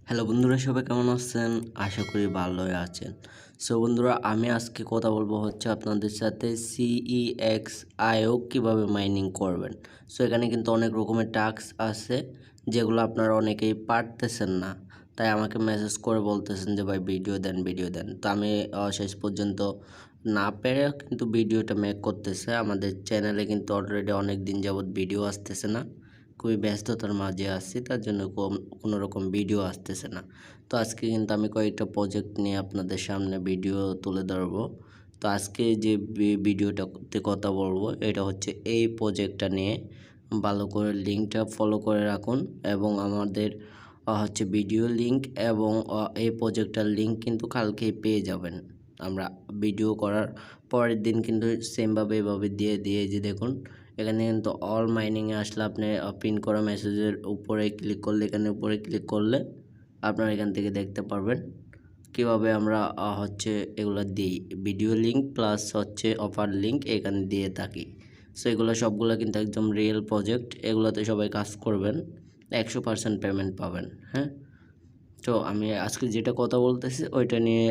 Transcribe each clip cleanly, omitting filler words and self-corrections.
Hello বন্ধুরা, সবাই কেমন আছেন? আশা করি ভালোই আছেন। সো বন্ধুরা, আমি আজকে কথা বলবো হচ্ছে আপনাদের সাথে CEX কীভাবে মাইনিং করবেন। সো এখানে কিন্তু অনেক রকমের টাস্ক আছে যেগুলো আপনারা অনেকেই পারতেছেন না, তাই আমাকে মেসেজ করে বলতেছেন যে ভাই ভিডিও দেন ভিডিও দেন। তো আমি শেষ পর্যন্ত না পেরে কিন্তু ভিডিওটা মেক করতেছে। আমাদের চ্যানেলে কিন্তু অলরেডি অনেক দিন যাবৎ ভিডিও আসতেছে না, খুবই ব্যস্ততার মাঝে আছি, তার জন্য কোনো রকম ভিডিও আসতেছে না। তো আজকে কিন্তু আমি কয়েকটা প্রজেক্ট নিয়ে আপনাদের সামনে ভিডিও তুলে ধরবো। তো আজকে যে ভিডিওটাতে কথা বলবো এটা হচ্ছে এই প্রজেক্টটা নিয়ে। ভালো করে লিঙ্কটা ফলো করে রাখুন এবং আমাদের হচ্ছে ভিডিও লিঙ্ক এবং এই প্রজেক্টটার লিঙ্ক কিন্তু কালকেই পেয়ে যাবেন। আমরা ভিডিও করার পরের দিন কিন্তু সেমভাবে এভাবে দিয়ে যে দেখুন এখানে কিন্তু অল মাইনিংয়ে আসলে আপনি পিন করা মেসেজের উপরে ক্লিক করলে, এখানে উপরে ক্লিক করলে আপনারা এখান থেকে দেখতে পারবেন কিভাবে আমরা হচ্ছে এগুলো দিই। ভিডিও লিঙ্ক প্লাস হচ্ছে অফার লিঙ্ক এখানে দিয়ে থাকি। সো এগুলো সবগুলো কিন্তু একদম রিয়েল প্রজেক্ট, এগুলোতে সবাই কাজ করবেন, 100% পেমেন্ট পাবেন। হ্যাঁ, তো আমি আজকে যেটা কথা বলতেছি ওইটা নিয়ে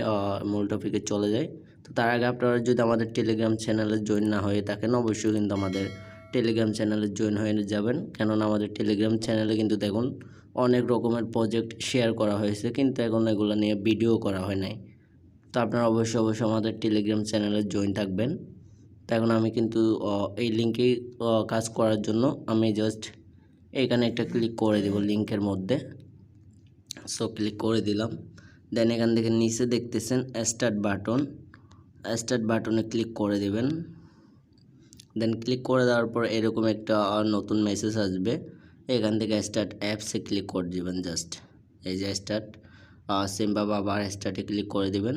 মূল টপিকে চলে যাই। তো তার আগে আপনারা যদি আমাদের টেলিগ্রাম চ্যানেলে জয়েন না হয়ে থাকেন, অবশ্যই কিন্তু আমাদের টেলিগ্রাম চ্যানেলে জয়েন হয়ে যাবেন। কেননা আমাদের টেলিগ্রাম চ্যানেলে কিন্তু দেখুন অনেক রকমের প্রজেক্ট শেয়ার করা হয়েছে, কিন্তু এখন এগুলো নিয়ে ভিডিও করা হয় নাই। তো আপনারা অবশ্যই আমাদের টেলিগ্রাম চ্যানেলে জয়েন থাকবেন। তো এখন আমি কিন্তু এই লিঙ্কেই কাজ করার জন্য আমি জাস্ট এখানে একটা ক্লিক করে দেব লিঙ্কের মধ্যে। সো ক্লিক করে দিলাম। দেন এখান থেকে নিচে দেখতেছেন স্টার্ট বাটনে ক্লিক করে দিবেন। দেন ক্লিক করে দেওয়ার পর এরকম একটা নতুন মেসেজ আসবে, এখান থেকে স্টার্ট অ্যাপসে ক্লিক করে দিবেন। জাস্ট এই যে স্টার্ট, সেমভাবে আবার স্টার্টে ক্লিক করে দিবেন।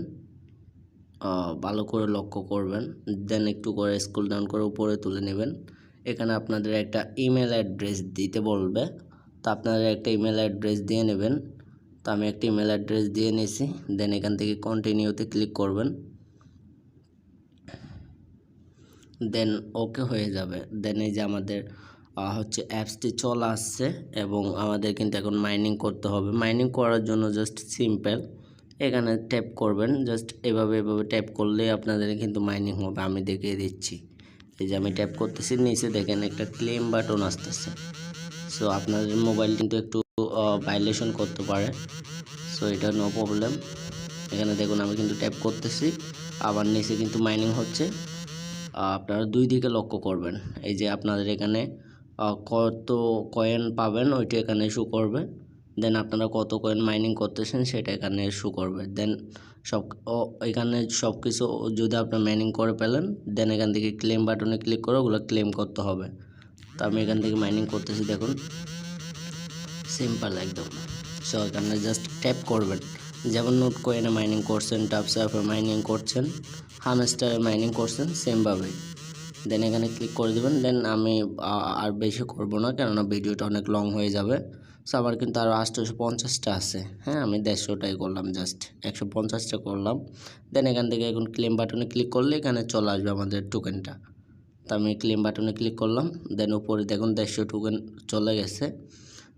ভালো করে লক্ষ্য করবেন। দেন একটু করে স্ক্রল ডাউন করে উপরে তুলে নেবেন। এখানে আপনাদের একটা ইমেল অ্যাড্রেস দিতে বলবে, তো আপনারা একটা ইমেল অ্যাড্রেস দিয়ে নেবেন। তো আমি একটা ইমেল অ্যাড্রেস দিয়ে নিয়েছি। দেন এখান থেকে কন্টিনিউতে ক্লিক করবেন। দেন ওকে হয়ে যাবে। দেন এই যে আমাদের হচ্ছে অ্যাপসটি চলে আসছে এবং আমাদের কিন্তু এখন মাইনিং করতে হবে। মাইনিং করার জন্য জাস্ট সিম্পল এখানে ট্যাপ করবেন। জাস্ট এভাবে ট্যাপ করলে আপনাদের কিন্তু মাইনিং হবে। আমি দেখিয়ে দিচ্ছি। এই যে আমি ট্যাপ করতেছি, নিচে দেখেন একটা ক্লেম বাটন আসতেছে। সো আপনাদের মোবাইল কিন্তু একটু ভাইলেশন করতে পারে, সো এটা নো প্রবলেম। এখানে দেখুন আমি কিন্তু ট্যাপ করতেছি, আবার নিচে কিন্তু মাইনিং হচ্ছে। আপনারা দুই দিকে লক্ষ্য করবেন। এই যে আপনাদের এখানে কত কয়েন পাবেন ওইটা এখানে শো করবে। দেন আপনারা কত কয়েন মাইনিং করতেছেন সেটা এখানে শো করবে। দেন এখানে সব কিছু যদি আপনার মাইনিং করে পেলেন, দেন এখান থেকে ক্লেম বাটনে ক্লিক করে ওগুলো ক্লেম করতে হবে। তো আমি এখান থেকে মাইনিং করতেছি, দেখুন সিম্পল একদম। সো এখানে জাস্ট ট্যাপ করবেন। যেমন নোট কয়েনে মাইনিং করছেন, টাপসাফে মাইনিং করছেন, হামস্টারে মাইনিং করছেন, সেমভাবেই। দেন এখানে ক্লিক করে দেবেন। দেন আমি আর বেশি করব না, কেননা ভিডিওটা অনেক লং হয়ে যাবে। সো আমার কিন্তু আরও 850টা আছে। হ্যাঁ, আমি 150টাই করলাম, জাস্ট 150টা করলাম। দেন এখান থেকে এখন ক্লেম বাটনে ক্লিক করলে এখানে চলে আসবে আমাদের টোকেনটা। তো আমি ক্লেম বাটনে ক্লিক করলাম। দেন উপরে দেখুন 150 টোকেন চলে গেছে।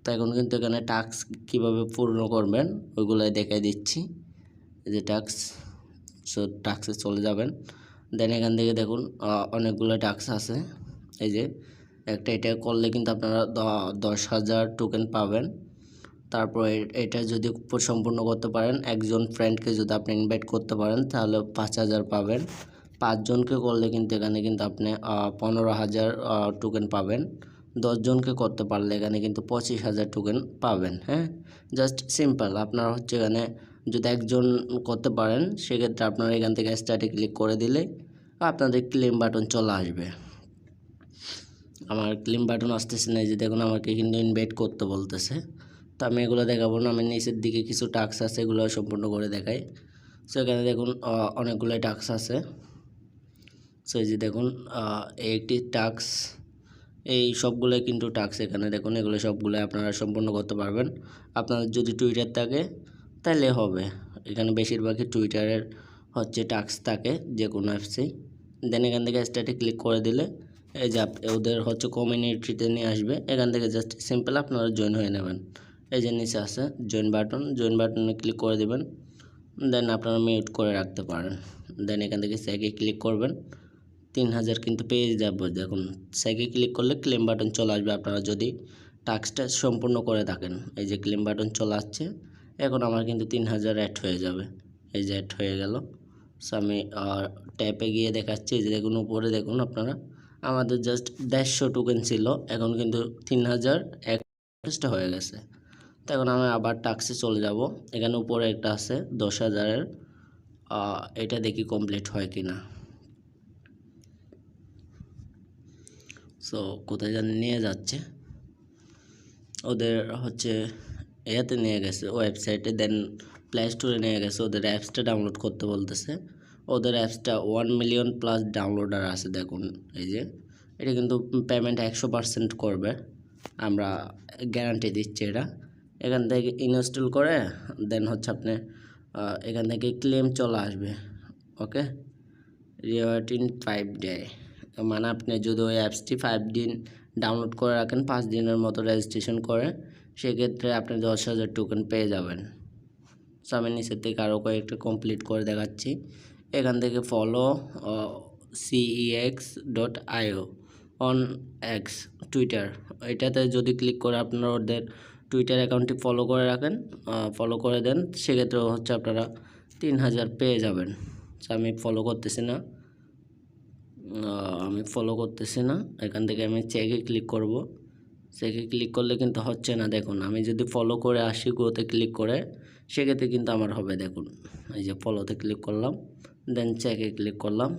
তো এখন কিন্তু এখানে টাস্ক কীভাবে পূর্ণ করবেন ওইগুলাই দেখাই দিচ্ছি। এই যে টাস্ক, সো টাস্কে চলে যাবেন। দেন এখান থেকে দেখুন অনেকগুলো টাস্ক আছে। এই যে একটা এটা করলে কিন্তু আপনারা 10,000 টোকেন পাবেন। তারপর এটা যদি সম্পূর্ণ করতে পারেন, একজন ফ্রেন্ডকে যদি আপনি ইনভাইট করতে পারেন তাহলে 5,000 পাবেন। 5 জনকে করলে কিন্তু এখানে কিন্তু আপনি 15,000 টোকেন পাবেন। 10 জনকে করতে পারলে এখানে কিন্তু 25,000 টোকেন পাবেন। হ্যাঁ, জাস্ট সিম্পল। আপনারা হচ্ছে এখানে যদি একজন করতে পারেন সেক্ষেত্রে আপনারা এখান থেকে স্টার্টে ক্লিক করে দিলে আপনাদের ক্লেম বাটন চলে আসবে। আমার ক্লেম বাটন আসতেছে না, যে দেখুন আমাকে কিন্তু ইনভাইট করতে বলতেছে। তো আমি এগুলো দেখাবো না, আমি নিচের দিকে কিছু টাস্ক আছে এগুলো সম্পূর্ণ করে দেখাই। সো এখানে দেখুন অনেকগুলো টাস্ক আছে। সো এই যে দেখুন একটি টাস্ক, এই সবগুলোই কিন্তু টাস্ক এখানে দেখুন, এগুলো সবগুলো আপনারা সম্পূর্ণ করতে পারবেন। আপনাদের যদি টুইটার থাকে তাহলে হবে। এখানে বেশিরভাগই টুইটারের হচ্ছে টাস্ক থাকে যে কোনো অ্যাপসেই। দেন এখান থেকে স্টার্টে ক্লিক করে দিলে এই যে ওদের হচ্ছে কমিউনিটিতে নিয়ে আসবে। এখান থেকে জাস্ট সিম্পল আপনারা জয়েন হয়ে নেবেন। এই যে নিচে আছে জয়েন বাটনে ক্লিক করে দেবেন। দেন আপনারা মিউট করে রাখতে পারেন। দেন এখান থেকে সেকে ক্লিক করবেন, 3000 কিন্তু পেয়ে যাবো। দেখুন সেকে ক্লিক করলে ক্লেম বাটন চলে আসবে আপনারা যদি টাস্কটা সম্পূর্ণ করে থাকেন। এই যে ক্লেম বাটন চলে আসছে, এখন আমার কিন্তু 3000 অ্যাড হয়ে যাবে। এই যে অ্যাড হয়ে গেল। সো আমি ট্যাপে গিয়ে দেখাচ্ছি, যে দেখুন উপরে দেখুন আপনারা আমাদের জাস্ট 150 টোকেন ছিল, এখন কিন্তু 3000 এক্সট্রা হয়ে গেছে। তো এখন আমি আবার টাস্কে চলে যাব। এখানে উপরে একটা আছে 10,000-এর, এটা দেখি কমপ্লিট হয় কিনা। সো কোথায় যেন নিয়ে যাচ্ছে, ওদের হচ্ছে এতে নিয়ে গেছে ওয়েবসাইটে, দেন প্লে স্টোরে নিয়ে গেছে, ওদের অ্যাপসটা ডাউনলোড করতে বলতেছে। ওদের অ্যাপসটা 1 মিলিয়ন প্লাস ডাউনলোডার আছে। দেখুন এই যে এটা কিন্তু পেমেন্ট 100% করবে, আমরা গ্যারান্টি দিচ্ছি এটা। এখান থেকে ইনস্টল করে দেন হচ্ছে আপনি এখান থেকে ক্লেম চলে আসবে। ওকে, রিওয়ার্ড ইন 5 ডে, মানে আপনি যদি ওই অ্যাপসটি 5 দিন ডাউনলোড করে রাখেন, 5 দিনের মতো রেজিস্ট্রেশন করে, সেক্ষেত্রে আপনি 10,000 টোকেন পেয়ে যাবেন। সো আমি নিচের থেকে আরও কয়েকটা কমপ্লিট করে দেখাচ্ছি। এখান থেকে follow cex.io on x Twitter, এটাতে যদি ক্লিক করে আপনারা ওদের টুইটার অ্যাকাউন্টটি ফলো করে রাখেন, ফলো করে দেন, সেক্ষেত্রে হচ্ছে আপনারা 3000 পেয়ে যাবেন। সো আমি ফলো করতেছি না, এখান থেকে আমি চেকে ক্লিক করব। চেকে ক্লিক করলে কিন্তু হচ্ছে না। দেখুন আমি যদি ফলো করে আসি গোতে ক্লিক করে, সেক্ষেত্রে কিন্তু আমার হবে। দেখুন এই যে ফলোতে ক্লিক করলাম, দেন চেকে ক্লিক করলাম।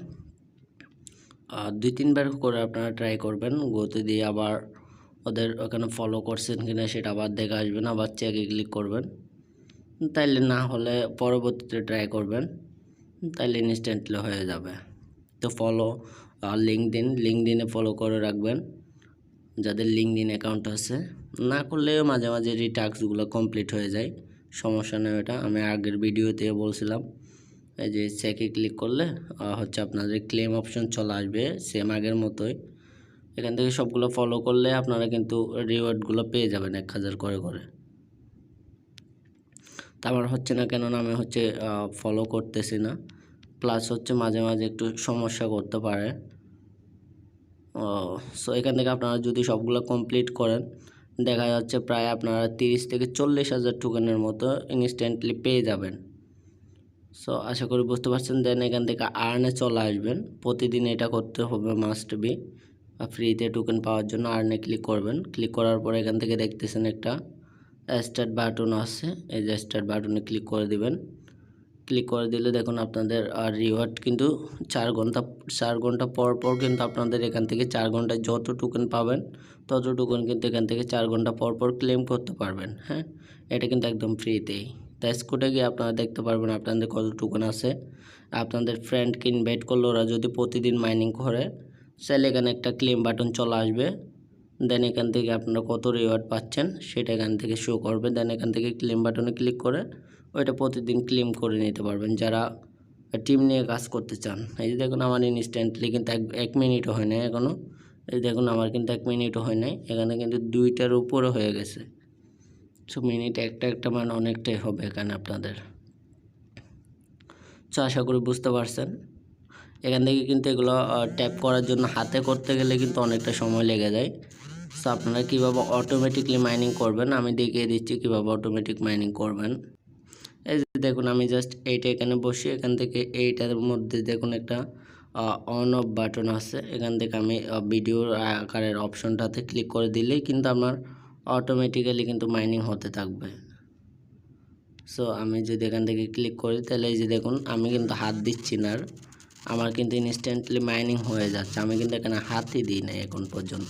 2-3 বার করে আপনারা ট্রাই করবেন গোতে দিয়ে, আবার ওদের ওখানে ফলো করছেন কিনা সেটা আবার দেখে আসবেন, আবার চেকে ক্লিক করবেন। তাইলে না হলে পরবর্তীতে ট্রাই করবেন, তাইলে ইনস্ট্যান্টলি হয়ে যাবে। তো ফলো লিঙ্কডিনে ফলো করে রাখবেন যাদের লিঙ্কডিন অ্যাকাউন্ট আছে, না করলেও মাঝে মাঝে টাস্কগুলো কমপ্লিট হয়ে যায়, সমস্যা নেই। ওটা আমি আগের ভিডিওতে বলছিলাম। এই যে চেকে ক্লিক করলে হচ্ছে আপনাদের ক্লেম অপশন চলে আসবে সেম আগের মতোই। এখান থেকে সবগুলো ফলো করলে আপনারা কিন্তু রিওয়ার্ডগুলো পেয়ে যাবেন 1000 করে করে। তা আমার হচ্ছে না, কেননা আমি হচ্ছে ফলো করতেছি না, প্লাস হচ্ছে মাঝে মাঝে একটু সমস্যা করতে পারে। সো এখান থেকে আপনারা যদি সবগুলো কমপ্লিট করেন, দেখা যাচ্ছে প্রায় আপনারা 30 থেকে 40,000 টোকেনের মতো ইনস্ট্যান্টলি পেয়ে যাবেন। সো আশা করি বুঝতে পারছেন। দেন এখান থেকে আর্নে চলে আসবেন, প্রতিদিন এটা করতে হবে, মাস্ট বি। ফ্রিতে টোকেন পাওয়ার জন্য আর্নে ক্লিক করবেন। ক্লিক করার পর এখান থেকে দেখতেছেন একটা স্টার্ট বাটন আছে, এই যে স্টার্ট বাটনে ক্লিক করে দিবেন। ক্লিক করে দিলে দেখুন আপনাদের রিওয়ার্ড কিন্তু 4 ঘন্টা পর পর কিন্তু আপনাদের এখান থেকে 4 ঘন্টায় যত টোকেন পাবেন তত টোকেন কিন্তু এখান থেকে 4 ঘন্টা পর পর ক্লেম করতে পারবেন। হ্যাঁ, এটা কিন্তু একদম ফ্রিতেই। তাই স্কুটে গিয়ে আপনারা দেখতে পারবেন আপনাদের কত টোকেন আছে। আপনাদের ফ্রেন্ডকে ইনভাইট করলে ওরা যদি প্রতিদিন মাইনিং করে, চাইলে এখানে একটা ক্লেম বাটন চলে আসবে। দেন এখান থেকে আপনারা কত রিওয়ার্ড পাচ্ছেন সেটা এখান থেকে শো করবে। দেন এখান থেকে ক্লেম বাটনে ক্লিক করে ওইটা প্রতিদিন ক্লেম করে নিতে পারবেন যারা টিম নিয়ে কাজ করতে চান। এই যে দেখুন আমার ইনস্ট্যান্টলি কিন্তু 1 মিনিটও হয় নাই এখনও। এই দেখুন আমার কিন্তু 1 মিনিটও হয় নাই, এখানে কিন্তু 2টার উপরে হয়ে গেছে। সো মিনিট একটা মানে অনেকটাই হবে এখানে আপনাদের। সো আশা করি বুঝতে পারছেন। এখান থেকে কিন্তু এগুলো ট্যাপ করার জন্য হাতে করতে গেলে কিন্তু অনেকটা সময় লেগে যায়। সো আপনারা কীভাবে অটোমেটিকলি মাইনিং করবেন আমি দেখিয়ে দিচ্ছি কীভাবে অটোমেটিক মাইনিং করবেন। এই যে দেখুন আমি জাস্ট এইটা এখানে বসি, এখান থেকে এইটার মধ্যে দেখুন একটা অন অফ বাটন আছে, এখান থেকে আমি ভিডিওর আকারের অপশনটাতে ক্লিক করে দিলেই কিন্তু আমার অটোমেটিক্যালি কিন্তু মাইনিং হতে থাকবে। সো আমি যদি এখান থেকে ক্লিক করি তাহলে এই যে দেখুন আমি কিন্তু হাত দিচ্ছি না, আমার কিন্তু ইনস্ট্যান্টলি মাইনিং হয়ে যাচ্ছে। আমি কিন্তু এখানে হাতই দিই না এখন পর্যন্ত।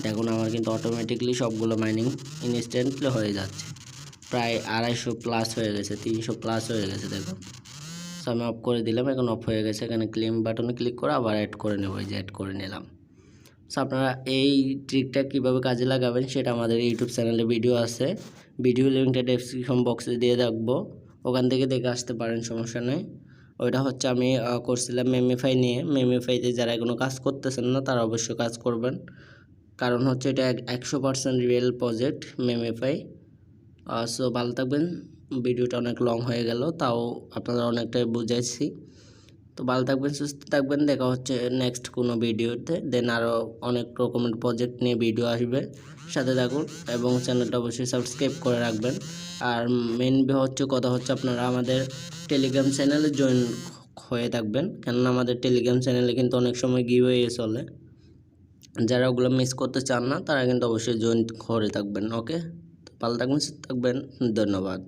দেখুন আমার কিন্তু অটোমেটিকলি সবগুলো মাইনিং ইনস্ট্যান্টলি হয়ে যাচ্ছে। প্রায় 250+ হয়ে গেছে, 300+ হয়ে গেছে দেখুন। সো আমি অফ করে দিলাম, এখন অফ হয়ে গেছে। এখানে ক্লেম বাটনে ক্লিক করে আবার অ্যাড করে নেব, এই যে অ্যাড করে নিলাম। সো আপনারা এই ট্রিকটা কীভাবে কাজে লাগাবেন সেটা আমাদের ইউটিউব চ্যানেলে ভিডিও আছে, ভিডিও লিঙ্কটা ডেসক্রিপশন বক্সে দিয়ে রাখবো, ওখান থেকে দেখে আসতে পারেন, সমস্যা নেই। ওইটা হচ্ছে আমি করছিলাম মেমিফাই নিয়ে। মেমিফাইতে যারা কোনো কাজ করতেছেন না তারা অবশ্যই কাজ করবেন, কারণ হচ্ছে এটা 100% রিয়েল প্রজেক্ট মেমিফাই। সো ভালো থাকবেন। ভিডিওটা অনেক লং হয়ে গেল, তাও আপনারা অনেকটাই বুঝাইছি। তো ভালো থাকবেন, সুস্থ থাকবেন। দেখা হচ্ছে নেক্সট কোনো ভিডিওতে। দেন আরও অনেক রকমের প্রজেক্ট নিয়ে ভিডিও আসবে, সাথে থাকুন এবং চ্যানেলটা অবশ্যই সাবস্ক্রাইব করে রাখবেন। আর মেন হচ্ছে কথা হচ্ছে আপনারা আমাদের টেলিগ্রাম চ্যানেলে জয়েন হয়ে থাকবেন, কেননা আমাদের টেলিগ্রাম চ্যানেলে কিন্তু অনেক সময় গিভওয়ে চলে। যারা ওগুলো মিস করতে চান না তারা কিন্তু অবশ্যই জয়েন করে থাকবেন। ওকে, ভালো থাকবেন, সুস্থ থাকবেন, ধন্যবাদ।